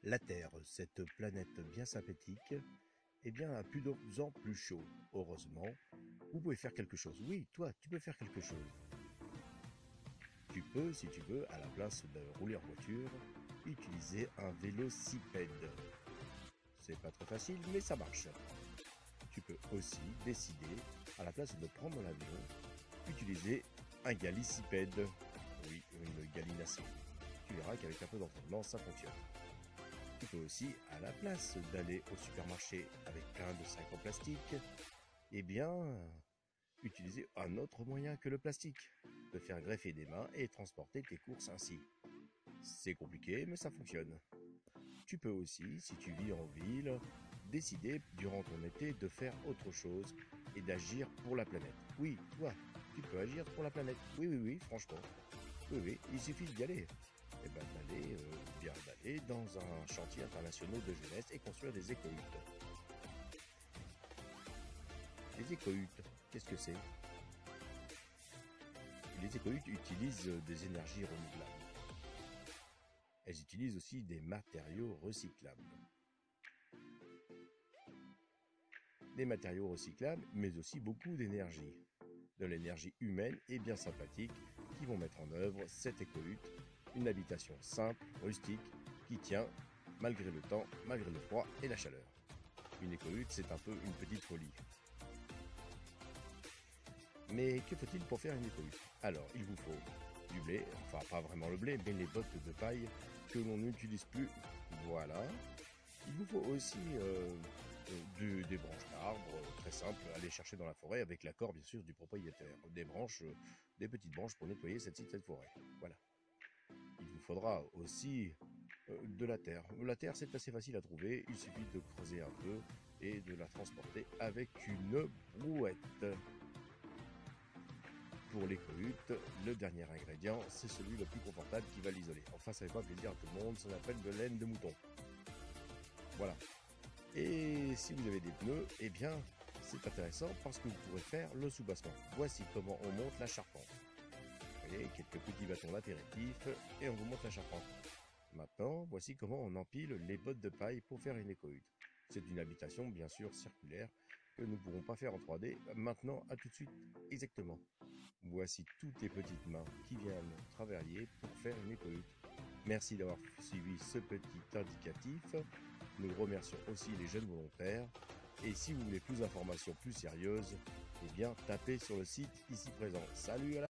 La Terre, cette planète bien sympathique, eh bien, a plus en plus chaud. Heureusement, vous pouvez faire quelque chose. Oui, toi, tu peux faire quelque chose. Tu peux, si tu veux, à la place de rouler en voiture, utiliser un vélocipède. C'est pas très facile, mais ça marche. Tu peux aussi décider, à la place de prendre l'avion, utiliser un galicipède. Oui, une galinacée. Tu verras qu'avec un peu d'entraînement, ça fonctionne. Tu peux aussi, à la place d'aller au supermarché avec plein de sacs en plastique, eh bien, utiliser un autre moyen que le plastique. Te faire greffer des mains et transporter tes courses ainsi. C'est compliqué, mais ça fonctionne. Tu peux aussi, si tu vis en ville, décider durant ton été de faire autre chose et d'agir pour la planète. Oui, toi, tu peux agir pour la planète. Oui, oui, oui, franchement. Oui, oui, il suffit d'y aller. Et ben d'aller dans un chantier international de jeunesse et construire des écohuttes. Les écohuttes, qu'est-ce que c'est? Les écohuttes utilisent des énergies renouvelables. Elles utilisent aussi des matériaux recyclables. Des matériaux recyclables, mais aussi beaucoup d'énergie. De l'énergie humaine et bien sympathique qui vont mettre en œuvre cette écohutte, une habitation simple, rustique, qui tient malgré le temps, malgré le froid et la chaleur. Une écohutte, c'est un peu une petite folie. Mais que faut-il pour faire une écohutte? Alors, il vous faut du blé, enfin pas vraiment le blé, mais les bottes de paille que l'on n'utilise plus. Voilà. Il vous faut aussi des branches d'arbres, très simples, à aller chercher dans la forêt avec l'accord bien sûr du propriétaire. Des branches, des petites branches pour nettoyer cette forêt. Voilà. Il vous faudra aussi de la terre. La terre, c'est assez facile à trouver. Il suffit de creuser un peu et de la transporter avec une brouette. Pour l'écohutte, le dernier ingrédient, c'est celui le plus confortable qui va l'isoler. Enfin, ça ne fait pas plaisir à tout le monde, ça s'appelle de laine de mouton. Voilà. Et si vous avez des pneus, eh bien, c'est intéressant parce que vous pourrez faire le soubassement. Voici comment on monte la charpente. Vous voyez, quelques petits bâtons d'apéritif et on vous monte la charpente. Maintenant, voici comment on empile les bottes de paille pour faire une écohutte. C'est une habitation, bien sûr, circulaire, que nous ne pourrons pas faire en 3D. Maintenant, à tout de suite, exactement. Voici toutes les petites mains qui viennent travailler pour faire une écohutte. Merci d'avoir suivi ce petit indicatif. Nous remercions aussi les jeunes volontaires. Et si vous voulez plus d'informations plus sérieuses, eh bien, tapez sur le site ici présent. Salut à la